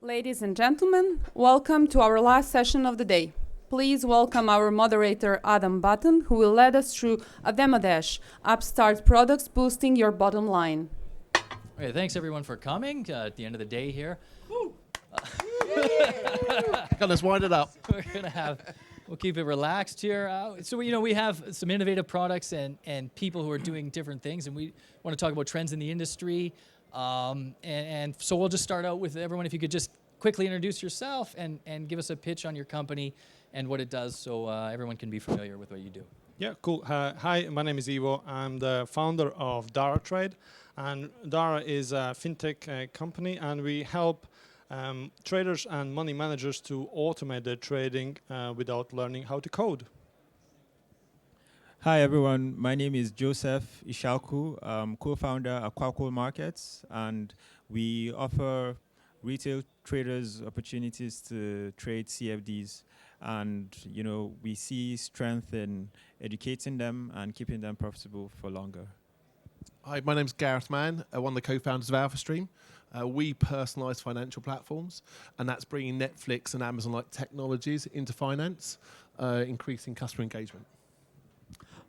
Ladies and gentlemen, welcome to our last session of the day. Please welcome our moderator Adam Button, who will lead us through a demo dash, Upstart products boosting your bottom line. Okay, thanks everyone for coming at the end of the day here. Come, let's wind it up. We'll keep it relaxed here. We have some innovative products and people who are doing different things, and we want to talk about trends in the industry. And so we'll just start out with everyone. If you could just quickly introduce yourself and give us a pitch on your company and what it does, so everyone can be familiar with what you do. Yeah, cool. Hi, my name is Ivo. I'm the founder of DARA Trade, and DARA is a fintech company, and we help traders and money managers to automate their trading without learning how to code. Hi everyone, my name is Joseph Ishaku. I'm co-founder at KWAKOL Markets, and we offer retail traders opportunities to trade CFDs. And we see strength in educating them and keeping them profitable for longer. Hi, my name's Gareth Mann, one of the co-founders of AlphaStream. We personalize financial platforms, and that's bringing Netflix and Amazon-like technologies into finance, increasing customer engagement.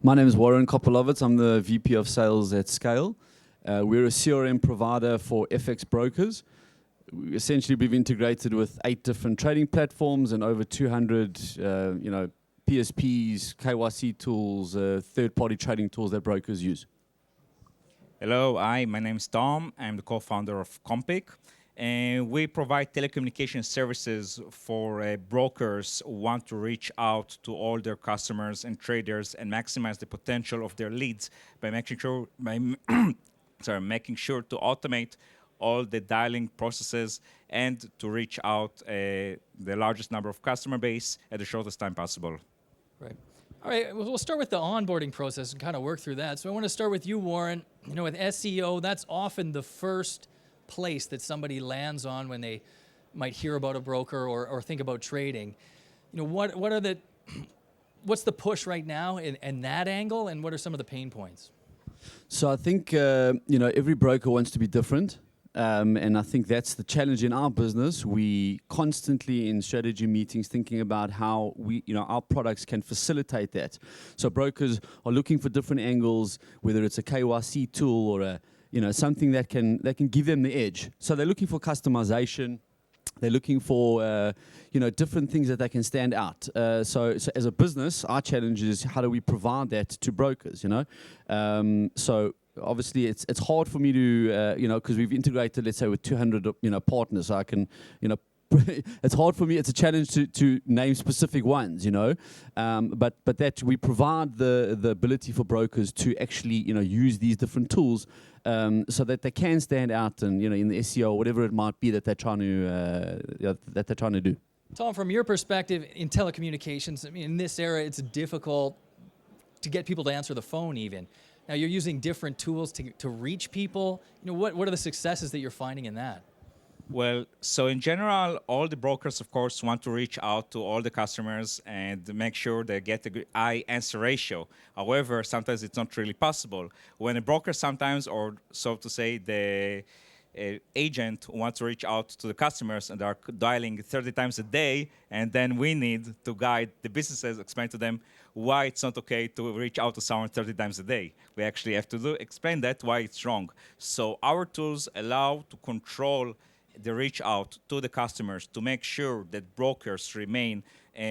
My name is Kopelowitz. I'm the VP of Sales at Skale. We're a CRM provider for FX brokers. Essentially, we've integrated with 8 different trading platforms and over 200, PSPs, KYC tools, third-party trading tools that brokers use. Hello, my name is Tom. I'm the co-founder of CommPeak. And we provide telecommunication services for brokers who want to reach out to all their customers and traders and maximize the potential of their leads by making sure to automate all the dialing processes and to reach out the largest number of customer base at the shortest time possible. Right. All right, we'll start with the onboarding process and kind of work through that. So I want to start with you, Warren. With SEO, that's often the first place that somebody lands on when they might hear about a broker or think about trading. What's the push right now in that angle, and what are some of the pain points? So I think every broker wants to be different. And I think that's the challenge in our business. We constantly in strategy meetings thinking about how our products can facilitate that. So brokers are looking for different angles, whether it's a KYC tool or something that can give them the edge. So they're looking for customization. They're looking for different things that they can stand out. So as a business, our challenge is how do we provide that to brokers? So obviously, it's hard for me to, because we've integrated, let's say, with 200, partners. So I can, it's hard for me. It's a challenge to name specific ones, But that we provide the ability for brokers to actually, use these different tools so that they can stand out and, in the SEO, whatever it might be that they're trying to do. Tom, from your perspective in telecommunications, in this era, it's difficult to get people to answer the phone even. Now, you're using different tools to reach people. What are the successes that you're finding in that? Well, so in general, all the brokers, of course, want to reach out to all the customers and make sure they get a good high answer ratio. However, sometimes it's not really possible. When a broker sometimes, or so to say, the agent wants to reach out to the customers and are dialing 30 times a day, and then we need to guide the businesses, explain to them why it's not okay to reach out to someone 30 times a day. We actually have to explain that, why it's wrong. So our tools allow to control the reach out to the customers to make sure that brokers remain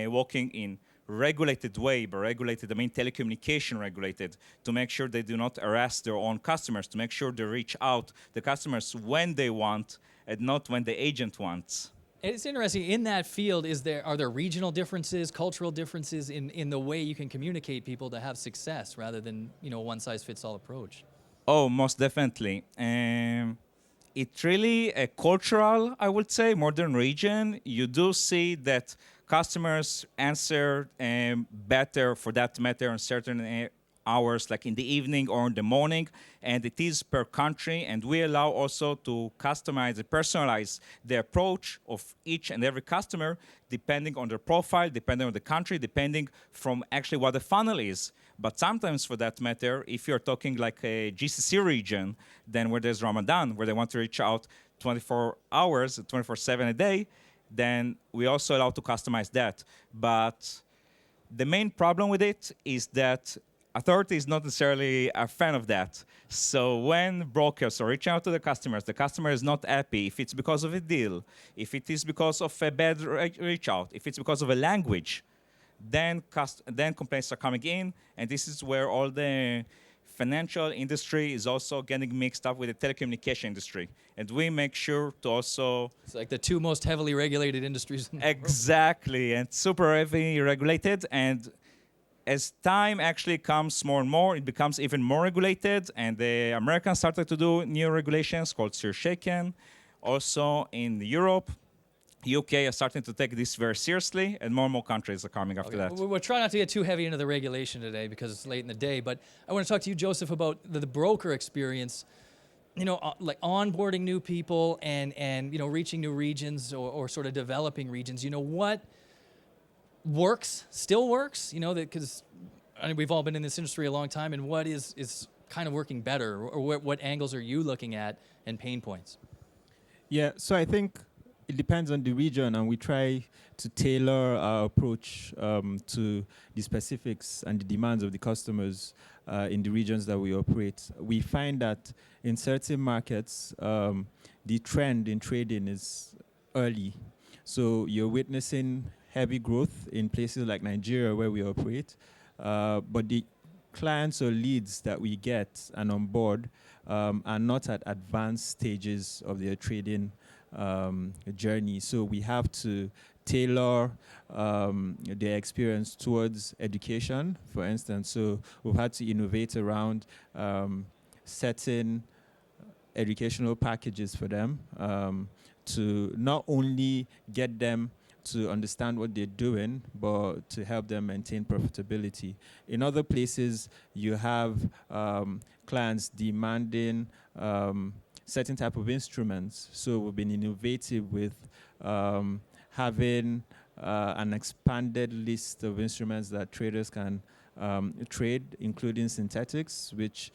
working in regulated way. By regulated, I mean telecommunication regulated, to make sure they do not harass their own customers, to make sure they reach out the customers when they want and not when the agent wants. It's interesting, in that field, are there regional differences, cultural differences in the way you can communicate people to have success rather than, one-size-fits-all approach? Oh, most definitely. It's really a cultural, I would say, more than region. You do see that customers answer better, for that matter, on certain hours, like in the evening or in the morning, and it is per country, and we allow also to customize and personalize the approach of each and every customer depending on their profile, depending on the country, depending from actually what the funnel is. But sometimes, for that matter, if you're talking like a GCC region, then where there's Ramadan, where they want to reach out 24 hours, 24/7 a day, then we also allow to customize that. But the main problem with it is that authority is not necessarily a fan of that. So when brokers are reaching out to the customer is not happy. If it's because of a deal, if it is because of a bad reach out, if it's because of a language, then complaints are coming in, and this is where all the financial industry is also getting mixed up with the telecommunication industry. And we make sure to also... It's like the two most heavily regulated industries in the world. Exactly, and super heavily regulated. And as time actually comes more and more, it becomes even more regulated. And the Americans started to do new regulations called Shaken. Also in Europe, UK are starting to take this very seriously, and more countries are coming after that. We'll try not to get too heavy into the regulation today because it's late in the day, but I want to talk to you, Joseph, about the broker experience, like onboarding new people and reaching new regions or sort of developing regions. What works, still works, because we've all been in this industry a long time, and what is kind of working better, or what angles are you looking at and pain points? Yeah, so I think it depends on the region, and we try to tailor our approach to the specifics and the demands of the customers in the regions that we operate. We find that in certain markets, the trend in trading is early. So you're witnessing heavy growth in places like Nigeria where we operate, but the clients or leads that we get and on board are not at advanced stages of their trading journey. So we have to tailor their experience towards education, for instance. So we've had to innovate around setting educational packages for them to not only get them to understand what they're doing, but to help them maintain profitability. In other places, you have clients demanding certain type of instruments. So we've been innovative with having an expanded list of instruments that traders can trade, including synthetics, which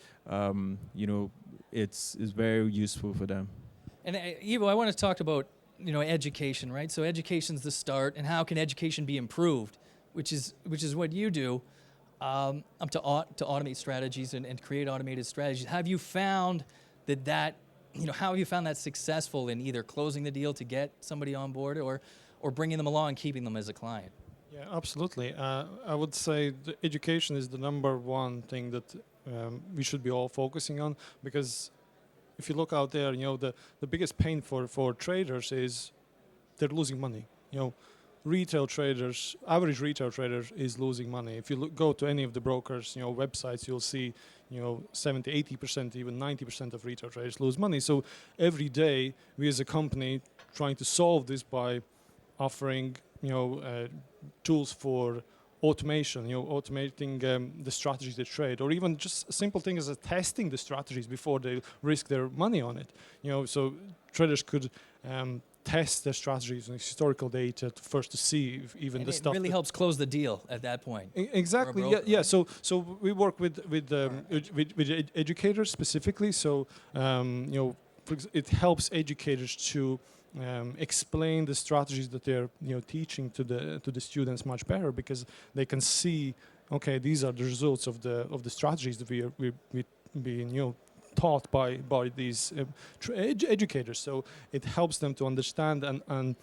it's very useful for them. And Ivo, I want to talk about education, right? So education's the start, and how can education be improved, which is what you do, to automate strategies and create automated strategies. Have you found that how have you found that successful in either closing the deal to get somebody on board or bringing them along and keeping them as a client? Yeah, absolutely. I would say the education is the number one thing that we should be all focusing on, because if you look out there, the biggest pain for traders is they're losing money. Retail traders, average retail trader is losing money. If you go to any of the brokers, websites, you'll see, 70, 80%, even 90% of retail traders lose money. So every day, we as a company trying to solve this by offering, tools for automation, automating the strategies they trade, or even just a simple thing as testing the strategies before they risk their money on it. So traders could test their strategies and historical data to see if even and the stuff. It really helps close the deal at that point. Exactly. Broker, Yeah. right? So we work with educators specifically. So it helps educators to explain the strategies that they're teaching to the students much better, because they can see, okay, these are the results of the strategies that we're being taught by these educators. So it helps them to understand and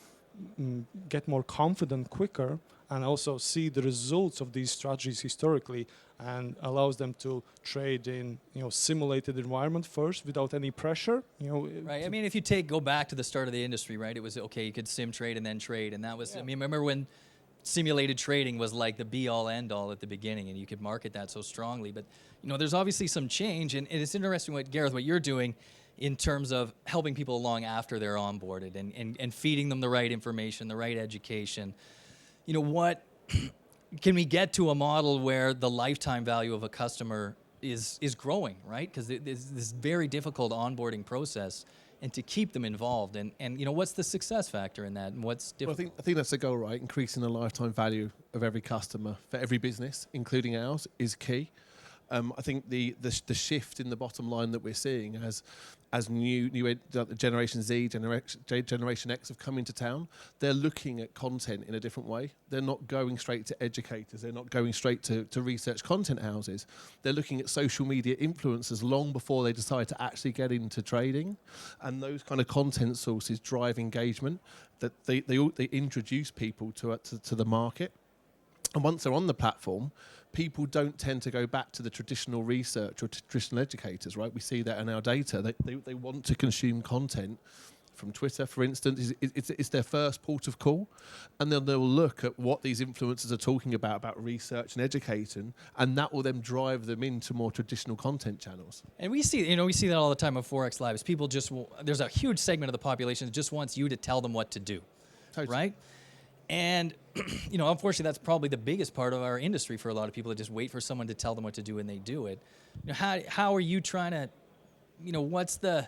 get more confident quicker, and also see the results of these strategies historically, and allows them to trade in simulated environment first without any pressure. Right. I mean, if you go back to the start of the industry, right? It was okay. You could sim trade and then trade, and that was. Yeah. I mean, remember when simulated trading was like the be all end all at the beginning, and you could market that so strongly. But there's obviously some change, and it's interesting what you're doing in terms of helping people along after they're onboarded and feeding them the right information, the right education. What can we get to a model where the lifetime value of a customer is growing, right? Because it's this very difficult onboarding process, and to keep them involved. And what's the success factor in that, and what's different? Well, I think that's the goal, right? Increasing the lifetime value of every customer for every business, including ours, is key. I think the shift in the bottom line that we're seeing as Generation Z, Generation X have come into town, they're looking at content in a different way. They're not going straight to educators. They're not going straight to research content houses. They're looking at social media influencers long before they decide to actually get into trading. And those kind of content sources drive engagement, that they introduce people to the market. And once they're on the platform, people don't tend to go back to the traditional research or traditional educators, right? We see that in our data. They want to consume content from Twitter, for instance. It's their first port of call. And then they'll look at what these influencers are talking about research and educating, and that will then drive them into more traditional content channels. And we see that all the time on ForexLive. Is people there's a huge segment of the population that just wants you to tell them what to do, Totally. right? And, unfortunately, that's probably the biggest part of our industry for a lot of people, that just wait for someone to tell them what to do and they do it. How are you trying to, what's the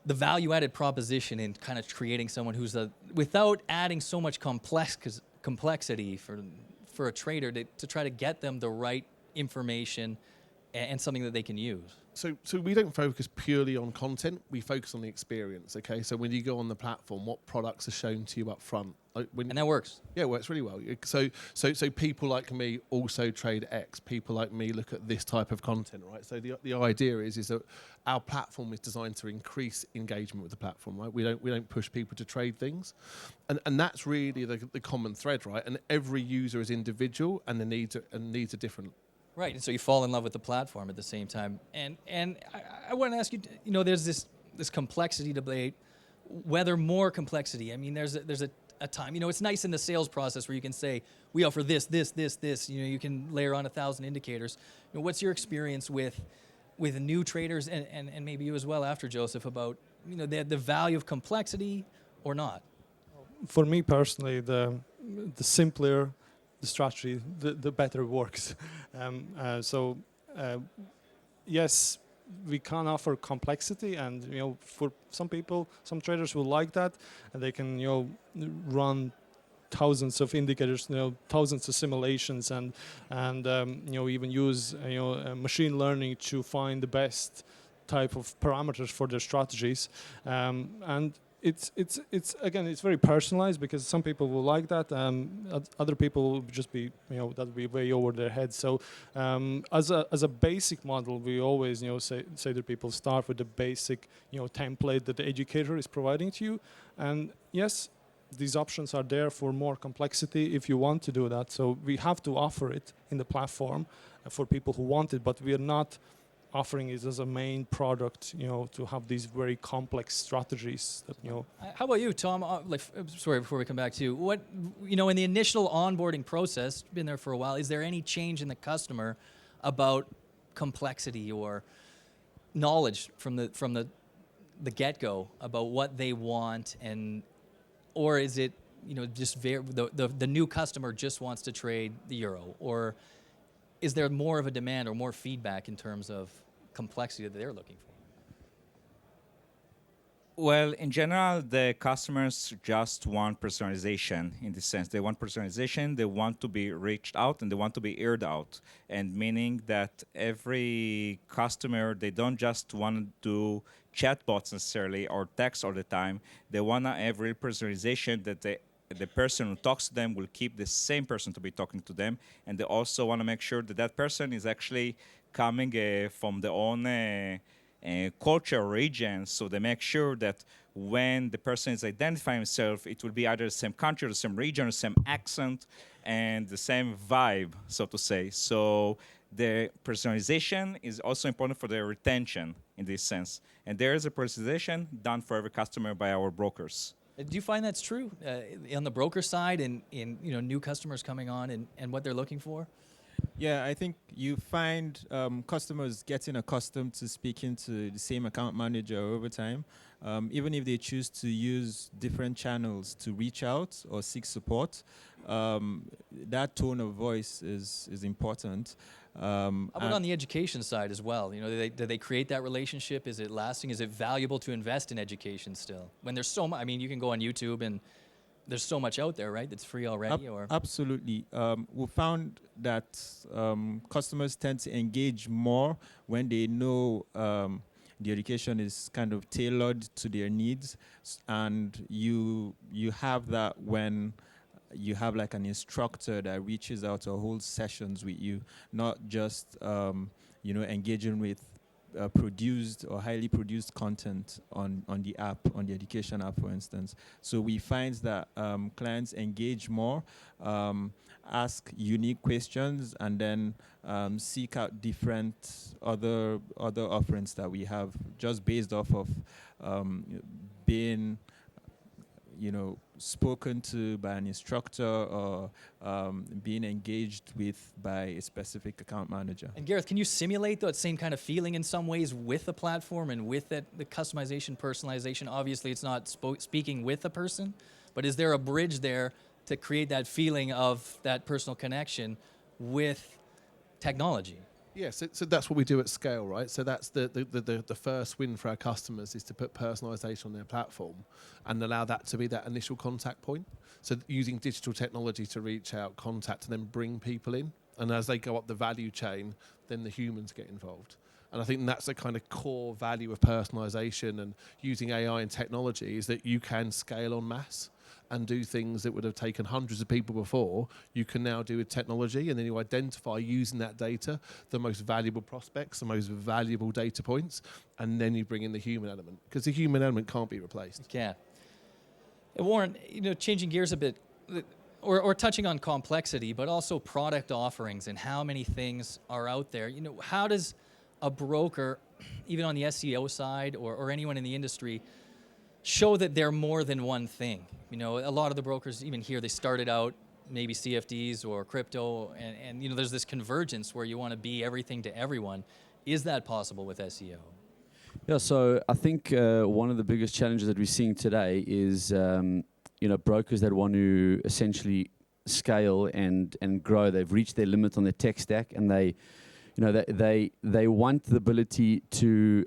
value-added proposition in kind of creating someone who's without adding so much complexity for a trader to try to get them the right information and something that they can use? So we don't focus purely on content. We focus on the experience. Okay. So when you go on the platform, what products are shown to you up front? And that works. Yeah, it works really well. So people like me also trade X. People like me look at this type of content, right? So the idea is that our platform is designed to increase engagement with the platform, right? We don't push people to trade things, and that's really the common thread, right? And every user is individual, and the needs are different. Right, and so you fall in love with the platform at the same time. And I want to ask you, there's this complexity debate, whether more complexity. I mean, there's a time, it's nice in the sales process where you can say, we offer this. You can layer on 1,000 indicators. What's your experience with new traders and maybe you as well after, Joseph, about the value of complexity or not? For me personally, the simpler the strategy, the better it works. Yes, we can offer complexity, and for some people, some traders will like that, and they can run thousands of indicators, thousands of simulations, and even use machine learning to find the best type of parameters for their strategies, and it's again, it's very personalized, because some people will like that, other people will just be that will be way over their heads. So as a basic model, we always say to people, start with the basic template that the educator is providing to you, and yes, these options are there for more complexity if you want to do that. So we have to offer it in the platform for people who want it, but we are not offering it as a main product, to have these very complex strategies that, How about you, Tom? Sorry, before we come back to you, what, in the initial onboarding process, been there for a while, is there any change in the customer about complexity or knowledge from the get-go about what they want, or is it, just the new customer just wants to trade the euro, or is there more of a demand or more feedback in terms of complexity that they're looking for? Well, in general, the customers just want personalization in this sense. They want personalization, they want to be reached out, and they want to be aired out. And meaning that every customer, they don't just want to do chatbots necessarily or text all the time. They want to have real personalization, that the person who talks to them will keep the same person to be talking to them, and they also want to make sure that that person is actually coming from their own culture region, so they make sure that when the person is identifying himself, it will be either the same country, the same region, the same accent, and the same vibe, so to say. So the personalization is also important for their retention in this sense, and there is a personalization done for every customer by our brokers. Do you find that's true on the broker side, and in new customers coming on and what they're looking for? Yeah, I think you find customers getting accustomed to speaking to the same account manager over time. Even if they choose to use different channels to reach out or seek support, that tone of voice is important. How about on the education side as well? Do they create that relationship? Is it lasting? Is it valuable to invest in education still? When there's so much, I mean, you can go on YouTube and there's so much out there, right? That's free already, or Absolutely. We found that customers tend to engage more when they know the education is kind of tailored to their needs, and you have that when you have like an instructor that reaches out or holds sessions with you, not just engaging with produced or highly produced content on the app, on the education app, for instance. So we find that clients engage more, ask unique questions, and then seek out different other offerings that we have, just based off of being spoken to by an instructor or being engaged with by a specific account manager. And Gareth, can you simulate that same kind of feeling in some ways with the platform and with the customization, personalization? Obviously, it's not speaking with a person, but is there a bridge there to create that feeling of that personal connection with technology? Yes, so that's what we do at Skale, right? So that's the first win for our customers, is to put personalization on their platform and allow that to be that initial contact point. So using digital technology to reach out, contact, and then bring people in. And as they go up the value chain, then the humans get involved. And I think that's the kind of core value of personalization and using AI and technology, is that you can scale en masse and do things that would have taken hundreds of people before. You can now do with technology, and then you identify, using that data, the most valuable prospects, the most valuable data points, and then you bring in the human element, because the human element can't be replaced. Yeah. Warren, changing gears a bit, or touching on complexity, but also product offerings and how many things are out there. How does a broker, even on the SEO side, or anyone in the industry, show that they're more than one thing? A lot of the brokers, even here, they started out maybe CFDs or crypto, and there's this convergence where you want to be everything to everyone. Is that possible with SEO? Yeah, so I think one of the biggest challenges that we're seeing today is brokers that want to essentially scale and grow. They've reached their limit on their tech stack, and they want the ability to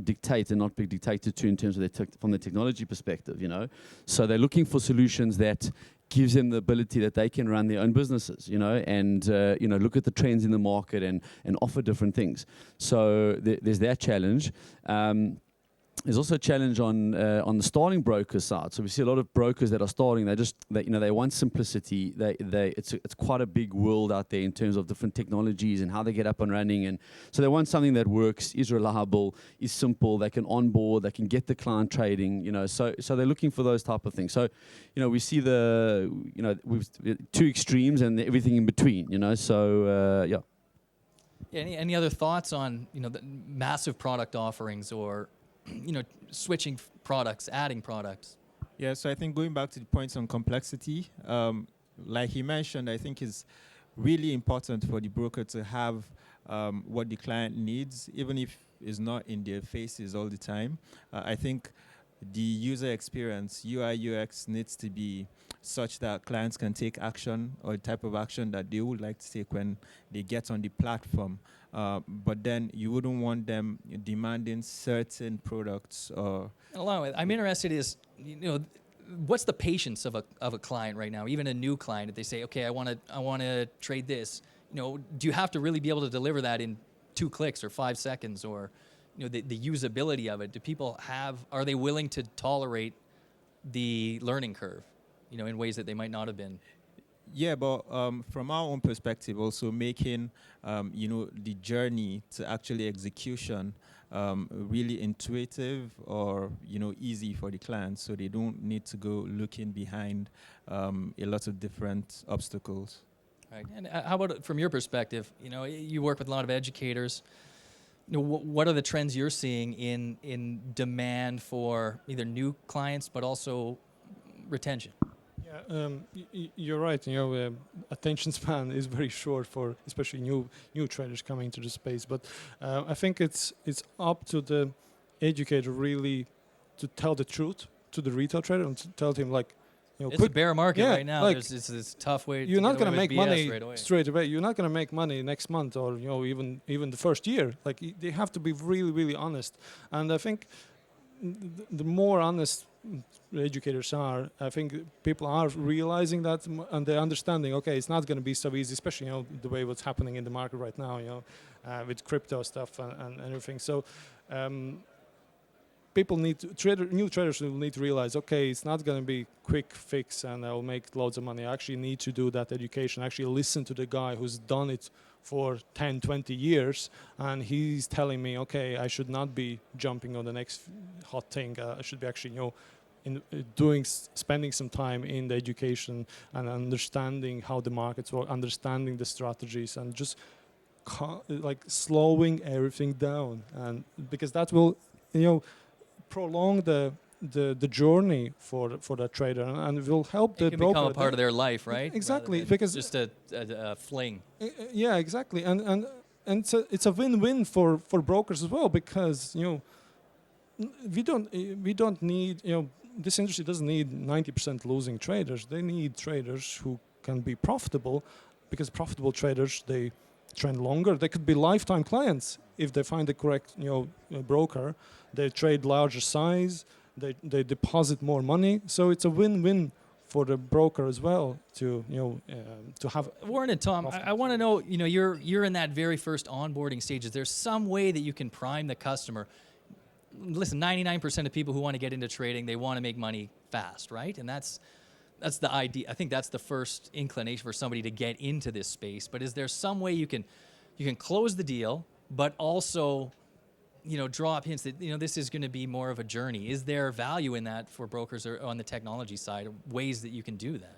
dictate and not be dictated to in terms of from the technology perspective. So they're looking for solutions that gives them the ability that they can run their own businesses, and look at the trends in the market and offer different things. So there's that challenge. There's also a challenge on the starting broker side. So we see a lot of brokers that are starting. They want simplicity. It's quite a big world out there in terms of different technologies and how they get up and running. And so they want something that works, is reliable, is simple. They can onboard. They can get the client trading. So they're looking for those type of things. So we see we've two extremes and everything in between. So yeah. Any other thoughts on the massive product offerings, or switching products, adding products? Yeah, so I think going back to the points on complexity, like he mentioned, I think it's really important for the broker to have what the client needs, even if it's not in their faces all the time. I think the user experience, UI, UX, needs to be such that clients can take action, or the type of action that they would like to take when they get on the platform. But then you wouldn't want them demanding certain products. Along with, I'm interested what's the patience of a client right now, even a new client, if they say, okay, I want to trade this. Do you have to really be able to deliver that in 2 clicks or 5 seconds, or the usability of it? Are they willing to tolerate the learning curve, in ways that they might not have been? Yeah, but from our own perspective, also making the journey to actually execution really intuitive or easy for the client, so they don't need to go looking behind a lot of different obstacles. Right. And how about from your perspective? You work with a lot of educators. What are the trends you're seeing in demand for either new clients but also retention? Yeah, you're right. Attention span is very short for especially new traders coming into the space. But I think it's up to the educator really to tell the truth to the retail trader and to tell him, like, it's a bear market right now. Like, it's a tough way. You're not going to make money right straight away. You're not going to make money next month, or even the first year. Like, they have to be really, really honest. And I think the more honest educators are. I think people are realizing that, and they're understanding. Okay, it's not going to be so easy, especially the way what's happening in the market right now. With crypto stuff and everything. So. People new traders will need to realize, okay, it's not going to be quick fix and I'll make loads of money. I actually need to do that education, actually listen to the guy who's done it for 10, 20 years, and he's telling me, okay, I should not be jumping on the next hot thing. I should be actually, spending some time in the education and understanding how the markets work, understanding the strategies, and just like slowing everything down, and because that will, prolong the journey for the trader, and will help the it can broker. become a part of their life, right? Exactly, because just a fling. Yeah, exactly, and it's a win-win for brokers as well, because we don't need, this industry doesn't need 90% losing traders. They need traders who can be profitable, because profitable traders, they trend longer. They could be lifetime clients if they find the correct broker. They trade larger size, they deposit more money, so it's a win-win for the broker as well to have. Warren and Tom, I want to know, you're in that very first onboarding stage. Is there some way that you can prime the customer? Listen, 99% of people who want to get into trading, they want to make money fast, right? And that's the idea. I think that's the first inclination for somebody to get into this space. But is there some way you can close the deal, but also drop hints that this is going to be more of a journey? Is there value in that for brokers or on the technology side, ways that you can do that?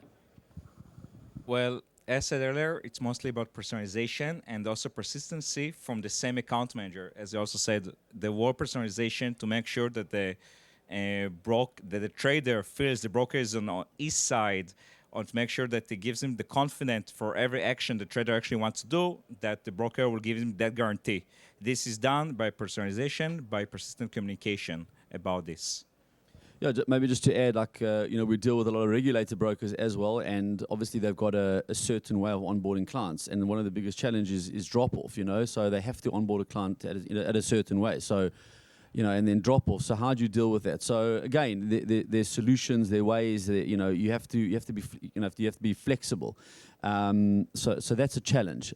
Well, as said earlier, it's mostly about personalization and also persistency from the same account manager. As you also said, the word personalization to make sure that the trader feels the broker is on his side, or to make sure that it gives him the confidence for every action the trader actually wants to do, that the broker will give him that guarantee. This is done by personalization, by persistent communication about this. Yeah, maybe just to add, we deal with a lot of regulated brokers as well, and obviously they've got a certain way of onboarding clients, and one of the biggest challenges is drop-off, so they have to onboard a client at a certain way. So, and then drop off. So how do you deal with that? So again, there's solutions, there are ways that you have to be flexible. So that's a challenge.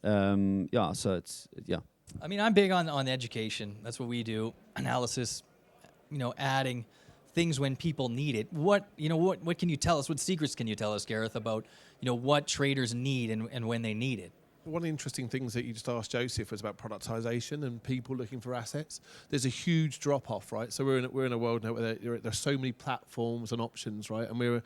I mean, I'm big on education. That's what we do. Analysis, adding things when people need it. What can you tell us? What secrets can you tell us, Gareth, about what traders need and when they need it? One of the interesting things that you just asked Joseph was about productization and people looking for assets. There's a huge drop-off, right? So we're in a world now where there's so many platforms and options, right? And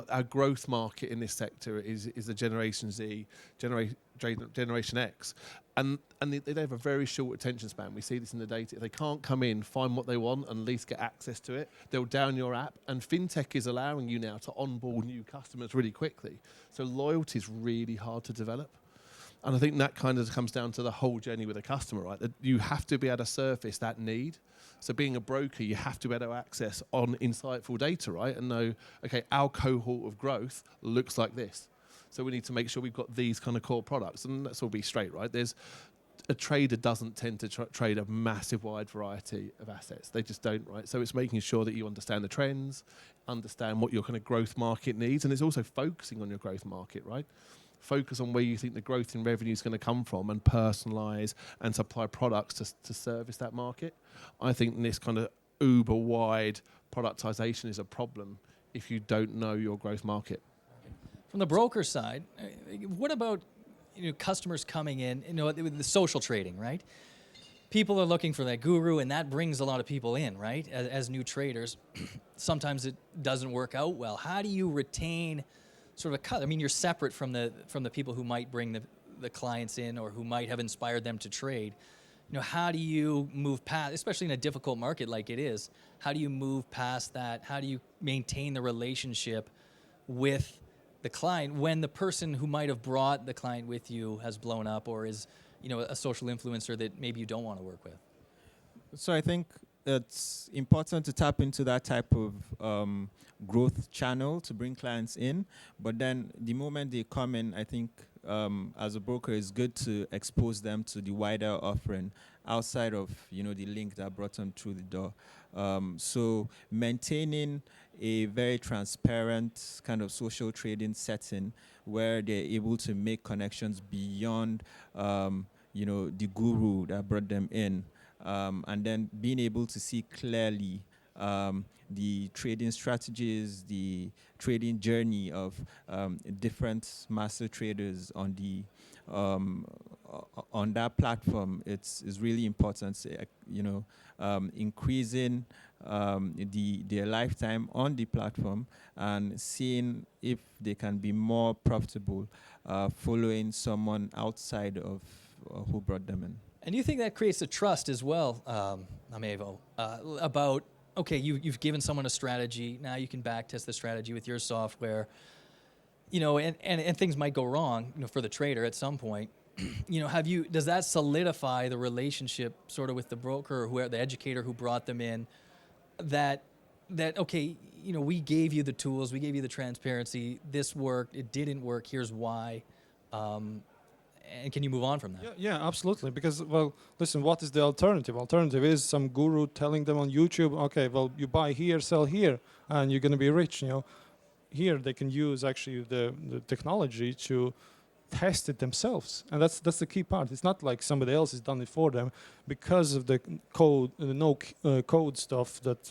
our growth market in this sector is the Generation Z, Generation X, and they have a very short attention span. We see this in the data. If they can't come in, find what they want, and at least get access to it, they'll down your app. And fintech is allowing you now to onboard new customers really quickly. So loyalty is really hard to develop. And I think that kind of comes down to the whole journey with a customer, right? That you have to be able to surface that need. So being a broker, you have to be able to access on insightful data, right? And know, okay, our cohort of growth looks like this. So we need to make sure we've got these kind of core products. And let's all be straight, right? A trader doesn't tend to trade a massive wide variety of assets. They just don't, right? So it's making sure that you understand the trends, understand what your kind of growth market needs, and it's also focusing on your growth market, right? Focus on where you think the growth in revenue is going to come from, and personalize and supply products to service that market. I think this kind of uber wide productization is a problem if you don't know your growth market. From the broker side, what about customers coming in, with the social trading, right? People are looking for that guru, and that brings a lot of people in, right? As new traders, sometimes it doesn't work out well. How do you retain sort of a cut? I mean, you're separate from the people who might bring the clients in or who might have inspired them to trade. How do you move past, especially in a difficult market like it is, how do you move past that? How do you maintain the relationship with the client when the person who might have brought the client with you has blown up or is, a social influencer that maybe you don't want to work with? So I think it's important to tap into that type of growth channel to bring clients in. But then the moment they come in, I think as a broker, it's good to expose them to the wider offering outside of the link that brought them through the door. So maintaining a very transparent kind of social trading setting where they're able to make connections beyond, the guru that brought them in, and then being able to see clearly the trading strategies, the trading journey of different master traders on the on that platform. It's really important. Increasing their lifetime on the platform and seeing if they can be more profitable following someone outside of who brought them in. And do you think that creates a trust as well, Ivo, about, okay, you've given someone a strategy, now you can backtest the strategy with your software, and things might go wrong, for the trader at some point. Does that solidify the relationship sort of with the broker or the educator who brought them in, that okay, we gave you the tools, we gave you the transparency, this worked, it didn't work, here's why, and can you move on from that? Yeah, absolutely. Because, well, listen, what is the alternative? Alternative is some guru telling them on YouTube, okay, well, you buy here, sell here, and you're going to be rich. Here they can use actually the technology to test it themselves, and that's the key part. It's not like somebody else has done it for them because of the code, code stuff that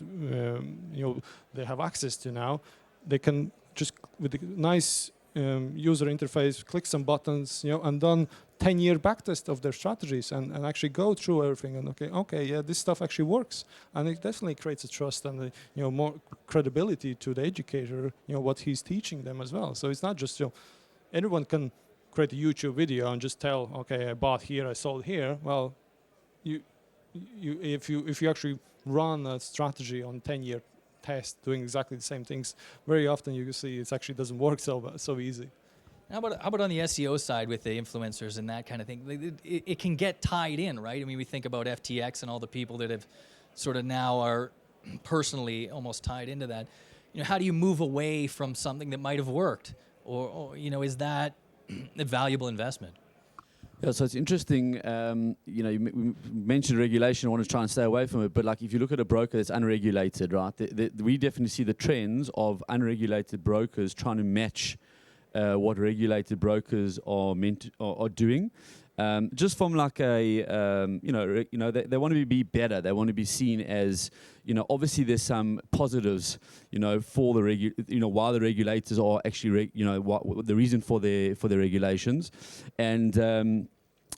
they have access to now. They can just with a nice user interface, click some buttons, and done 10-year backtest of their strategies and actually go through everything and okay, yeah, this stuff actually works, and it definitely creates a trust and more credibility to the educator, what he's teaching them as well. So it's not just anyone can create a YouTube video and just tell, okay, I bought here, I sold here. Well, if you actually run a strategy on 10-year test doing exactly the same things, very often you can see it actually doesn't work so easy. How about on the SEO side with the influencers and that kind of thing? It can get tied in, right? I mean, we think about FTX and all the people that have sort of now are personally almost tied into that. How do you move away from something that might have worked, or is that a valuable investment? Yeah, so it's interesting. You mentioned regulation. I want to try and stay away from it. But like, if you look at a broker that's unregulated, right? We definitely see the trends of unregulated brokers trying to match what regulated brokers are doing. Just from like they want to be better. They want to be seen as, obviously there's some positives, for the why the regulators are actually, what the reason for their regulations, and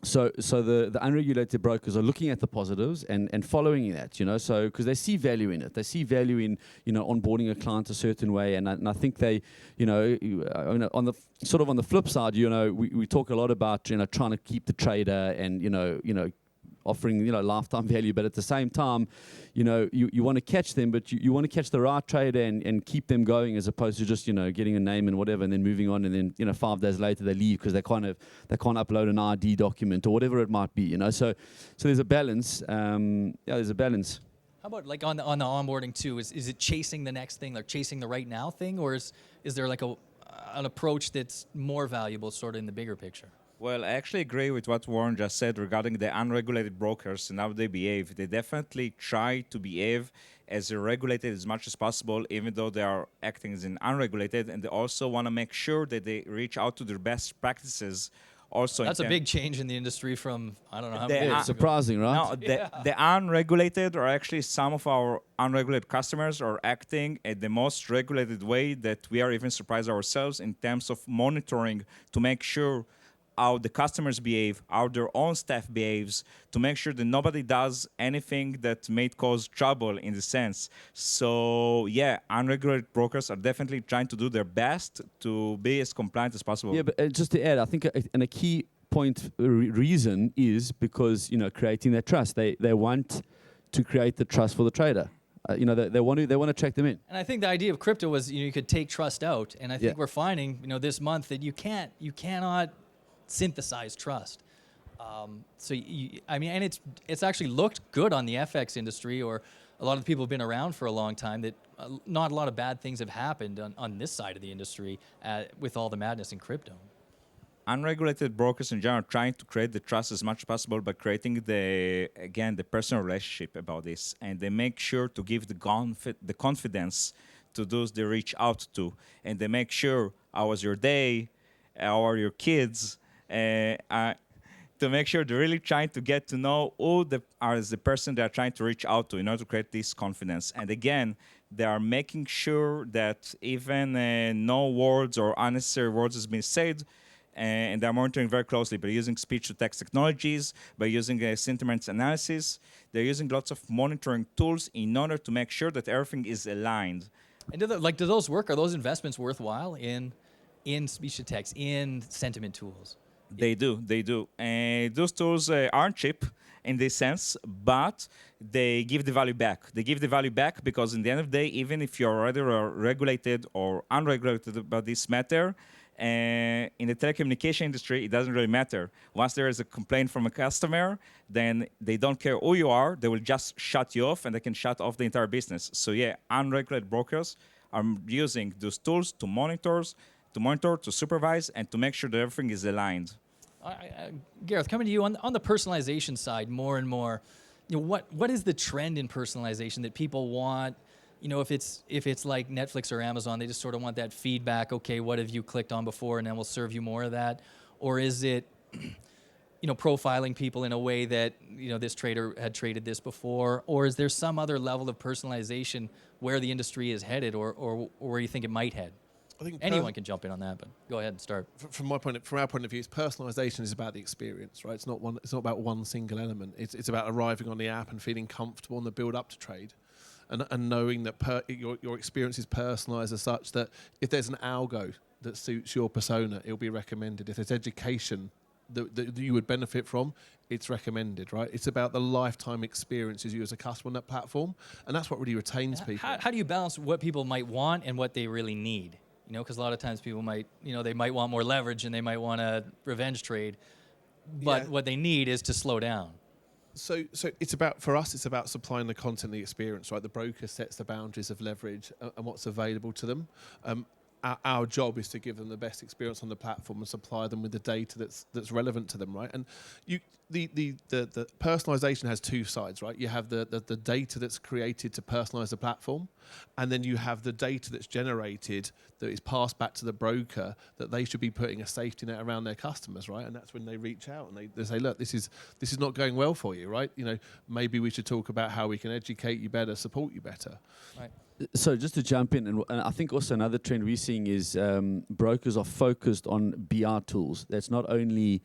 so the unregulated brokers are looking at the positives and following that, so because they see value in it. They see value in, onboarding a client a certain way, and I think they, on the flip side, we talk a lot about, trying to keep the trader and, offering, lifetime value, but at the same time, you want to catch them, but you want to catch the right trader and keep them going, as opposed to just, getting a name and whatever, and then moving on, and then, 5 days later they leave because they can't upload an ID document or whatever it might be, So there's a balance. There's a balance. How about like on the onboarding too? Is it chasing the next thing, like chasing the right now thing, or is there like an approach that's more valuable, sort of in the bigger picture? Well, I actually agree with what Warren just said regarding the unregulated brokers and how they behave. They definitely try to behave as regulated as much as possible, even though they are acting as unregulated, and they also want to make sure that they reach out to their best practices. Also, that's a big change in the industry from, I don't know how many years ago. Surprising, right? No, the unregulated, or actually some of our unregulated customers, are acting at the most regulated way that we are even surprised ourselves in terms of monitoring to make sure how the customers behave, how their own staff behaves, to make sure that nobody does anything that may cause trouble in the sense. So yeah, unregulated brokers are definitely trying to do their best to be as compliant as possible. Yeah, but just to add, I think and a key point reason is because, creating that trust. They want to create the trust for the trader. They want to track them in. And I think the idea of crypto was, you could take trust out, and I think we're finding, this month that you cannot synthesize trust. And it's actually looked good on the FX industry, or a lot of people have been around for a long time, that not a lot of bad things have happened on this side of the industry with all the madness in crypto. Unregulated brokers in general are trying to create the trust as much as possible by creating the personal relationship about this, and they make sure to give the confidence to those they reach out to, and they make sure how was your day, how are your kids, to make sure they're really trying to get to know who the person they're trying to reach out to in order to create this confidence. And again, they are making sure that even no words or unnecessary words has been said, and they're monitoring very closely by using speech-to-text technologies, by using sentiment analysis. They're using lots of monitoring tools in order to make sure that everything is aligned. And do those work? Are those investments worthwhile in speech-to-text, in sentiment tools? They do. And those tools aren't cheap in this sense, but they give the value back. They give the value back because in the end of the day, even if you're already regulated or unregulated about this matter, in the telecommunication industry, it doesn't really matter. Once there is a complaint from a customer, then they don't care who you are. They will just shut you off, and they can shut off the entire business. So yeah, unregulated brokers are using those tools to monitor, to supervise, and to make sure that everything is aligned. Gareth, coming to you on the personalization side, more and more, what is the trend in personalization that people want? If it's like Netflix or Amazon, they just sort of want that feedback. Okay, what have you clicked on before, and then we'll serve you more of that. Or is it, profiling people in a way that this trader had traded this before? Or is there some other level of personalization where the industry is headed, or where you think it might head? I think anyone can jump in on that, but go ahead and start. From our point of view, personalization is about the experience, right? It's not about one single element. It's about arriving on the app and feeling comfortable on the build up to trade, and knowing that your experience is personalized as such that if there's an algo that suits your persona, it'll be recommended. If there's education that you would benefit from, it's recommended, right? It's about the lifetime experiences you as a customer on that platform, and that's what really retains people. How do you balance what people might want and what they really need? Because a lot of times people might, they might want more leverage and they might want a revenge trade, but what they need is to slow down. So it's about, for us, it's about supplying the content, the experience, right? The broker sets the boundaries of leverage and what's available to them. Our job is to give them the best experience on the platform and supply them with the data that's relevant to them, right? And the personalization has two sides, right? You have the data that's created to personalize the platform, and then you have the data that's generated that is passed back to the broker that they should be putting a safety net around their customers, right? And that's when they reach out and they say, look, this is not going well for you, right? Maybe we should talk about how we can educate you better, support you better. Right. So just to jump in, and I think also another trend we're seeing is brokers are focused on BR tools. That's not only,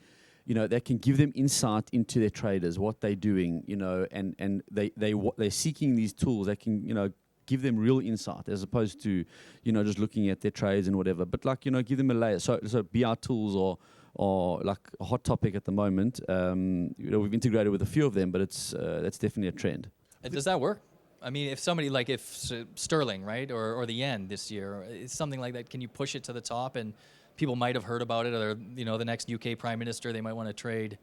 that can give them insight into their traders, what they're doing, and they're seeking these tools that can, give them real insight as opposed to, just looking at their trades and whatever. But give them a layer. So BR tools are like a hot topic at the moment. We've integrated with a few of them, but that's definitely a trend. Does that work? I mean, if somebody if Sterling, right, or the yen this year, it's something like that, can you push it to the top and people might have heard about it, or the next UK Prime Minister, they might want to trade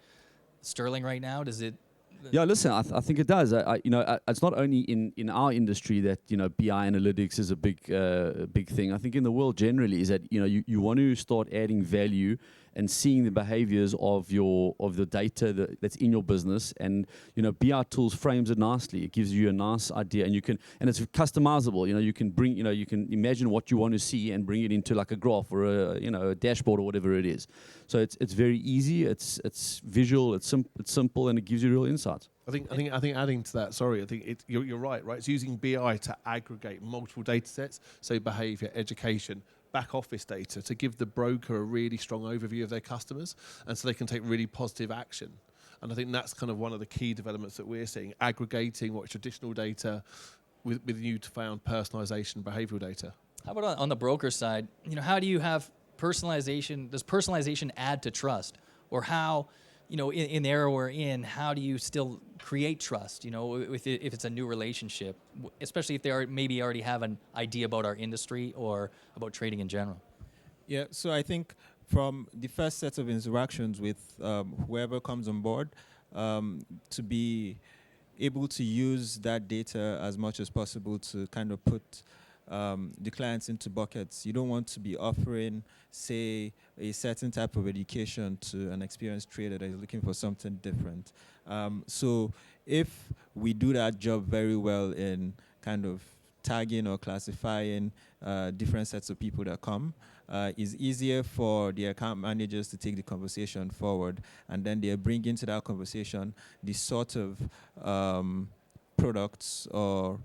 Sterling right now? Does it? Yeah, listen, I think it does. It's not only in our industry that BI analytics is a big thing. I think in the world generally is that you want to start adding value and seeing the behaviors of the data that's in your business, and BI tools frames it nicely. It gives you a nice idea, and it's customizable. You can bring you can imagine what you want to see and bring it into like a graph or a dashboard or whatever it is. So it's very easy. It's visual. It's simple, and it gives you real insights. I think adding to that, I think you're right. It's using BI to aggregate multiple data sets, so behavior, education, back office data, to give the broker a really strong overview of their customers, and so they can take really positive action. And I think that's kind of one of the key developments that we're seeing, aggregating what traditional data with new-found personalization, behavioral data. How about on the broker side? How do you have personalization? Does personalization add to trust? Or how, in the era we're in, how do you still create trust, if it's a new relationship, especially if they maybe already have an idea about our industry or about trading in general? Yeah, so I think from the first set of interactions with whoever comes on board, to be able to use that data as much as possible to kind of put the clients into buckets. You don't want to be offering, say, a certain type of education to an experienced trader that is looking for something different. So if we do that job very well in kind of tagging or classifying different sets of people that come, is easier for the account managers to take the conversation forward, and then they bring into that conversation the sort of products or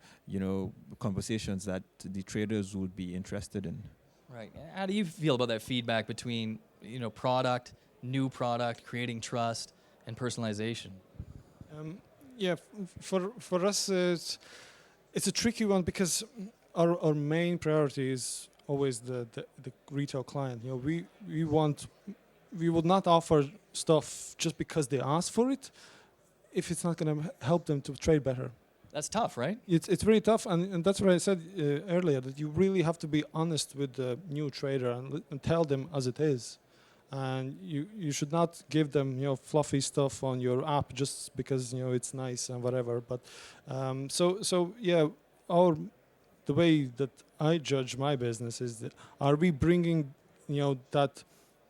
conversations that the traders would be interested in. Right. How do you feel about that feedback between product, new product, creating trust, and personalization? For us, it's a tricky one because our main priority is always the retail client. We would not offer stuff just because they ask for it if it's not going to help them to trade better. That's tough, right? It's really tough, and that's what I said earlier, that you really have to be honest with the new trader and tell them as it is. And you should not give them fluffy stuff on your app just because it's nice and whatever. But the way that I judge my business is that, are we bringing that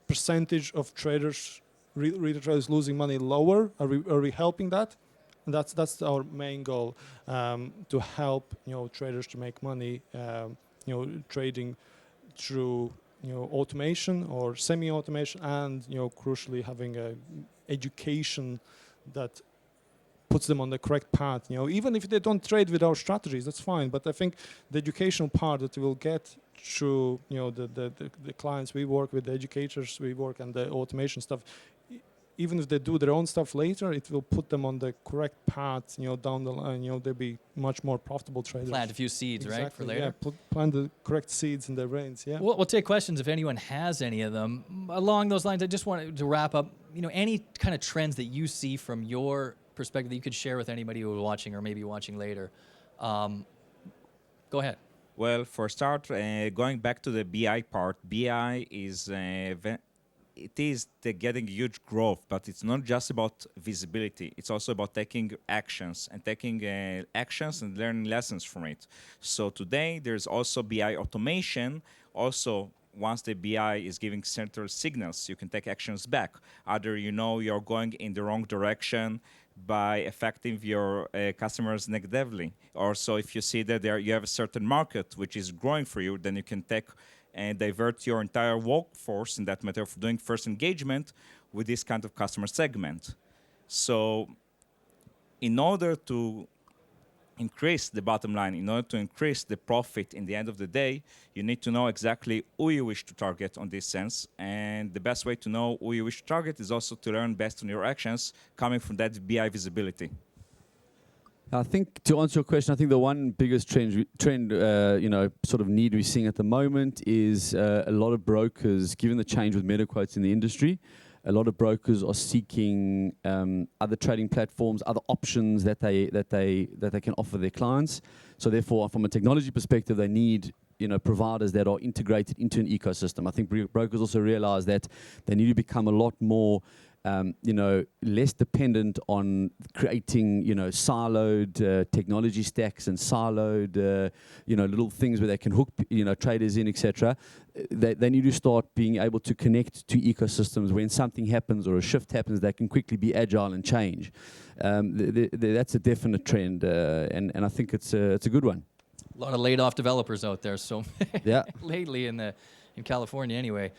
percentage of traders, retail traders losing money lower? Are we helping that? And that's our main goal, to help traders to make money, trading through automation or semi-automation, and crucially having a education that puts them on the correct path. Even if they don't trade with our strategies, that's fine. But I think the educational part that we will get through the clients we work with, the educators we work, and the automation stuff, even if they do their own stuff later, it will put them on the correct path, down the line. They'll be much more profitable traders. Plant a few seeds, exactly, right, for later? Yeah, plant the correct seeds in their brains, yeah. We'll take questions if anyone has any of them. Along those lines, I just wanted to wrap up, any kind of trends that you see from your perspective that you could share with anybody who is watching or maybe watching later. Go ahead. Well, for start, going back to the BI part, BI is getting huge growth, but it's not just about visibility. It's also about taking actions and learning lessons from it. So today, there's also BI automation. Also, once the BI is giving central signals, you can take actions back. Either you're going in the wrong direction by affecting your customers negatively. Or so if you see that you have a certain market which is growing for you, then you can take and divert your entire workforce, in that matter of doing first engagement with this kind of customer segment. So in order to increase the bottom line, in order to increase the profit in the end of the day, you need to know exactly who you wish to target on this sense. And the best way to know who you wish to target is also to learn based on your actions coming from that BI visibility. I think, to answer your question, I think the one biggest trend, sort of need we're seeing at the moment is a lot of brokers, given the change with meta quotes in the industry, a lot of brokers are seeking other trading platforms, other options that they can offer their clients. So therefore, from a technology perspective, they need providers that are integrated into an ecosystem. I think brokers also realize that they need to become a lot more less dependent on creating, siloed technology stacks and siloed, little things where they can hook, traders in, etc. They need to start being able to connect to ecosystems when something happens or a shift happens. They can quickly be agile and change. That's a definite trend, and I think it's a good one. A lot of laid off developers out there. So yeah, lately in California, anyway.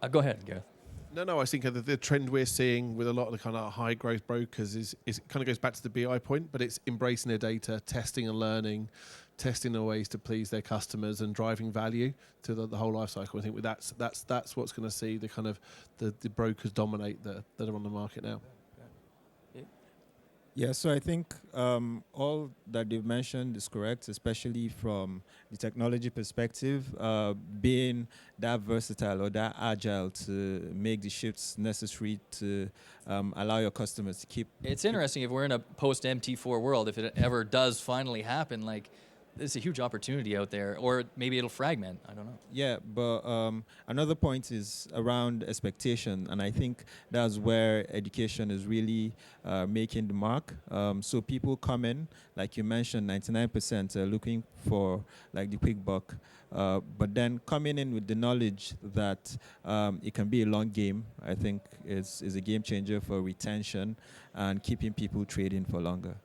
Go ahead, Gareth. No, I think the trend we're seeing with a lot of the kind of high growth brokers is kind of goes back to the BI point, but it's embracing their data, testing and learning, testing the ways to please their customers and driving value to the whole life cycle. I think that's what's going to see the kind of the brokers dominate that are on the market now. Yeah, so I think all that they've mentioned is correct, especially from the technology perspective, being that versatile or that agile to make the shifts necessary to allow your customers to keep... It's interesting if we're in a post-MT4 world, if it ever does finally happen, like, there's a huge opportunity out there, or maybe it'll fragment. I don't know. Yeah, but another point is around expectation, and I think that's where education is really making the mark. So people come in, like you mentioned, 99% are looking for like the quick buck, but then coming in with the knowledge that it can be a long game, I think is a game changer for retention and keeping people trading for longer.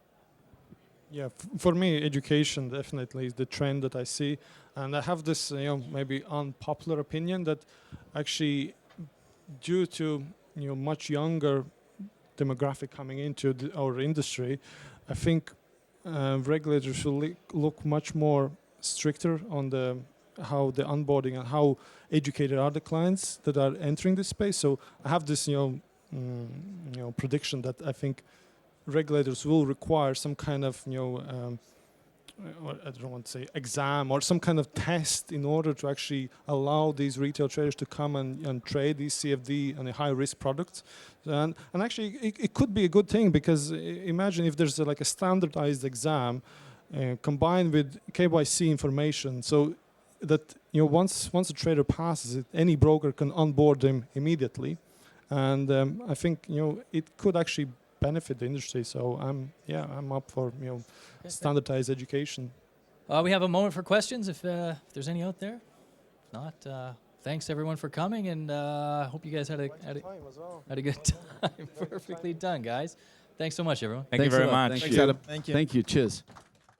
Yeah, for me, education definitely is the trend that I see, and I have this, maybe unpopular opinion that actually, due to much younger demographic coming into our industry, I think regulators should look much more stricter on how the onboarding and how educated are the clients that are entering this space. So I have this, prediction that I think regulators will require some kind of, I don't want to say exam or some kind of test in order to actually allow these retail traders to come and trade these CFD and the high risk products. And actually it could be a good thing, because imagine if there's like a standardized exam combined with KYC information, so that once a trader passes it, any broker can onboard them immediately. And I think it could actually benefit the industry. So I'm up for standardized education. We have a moment for questions if there's any out there. If not, thanks everyone for coming, and I hope you guys had a good time. Perfectly done, guys. Thanks so much, everyone. Thank you very much. Thanks, Adam. Thank you. Thank you. Cheers.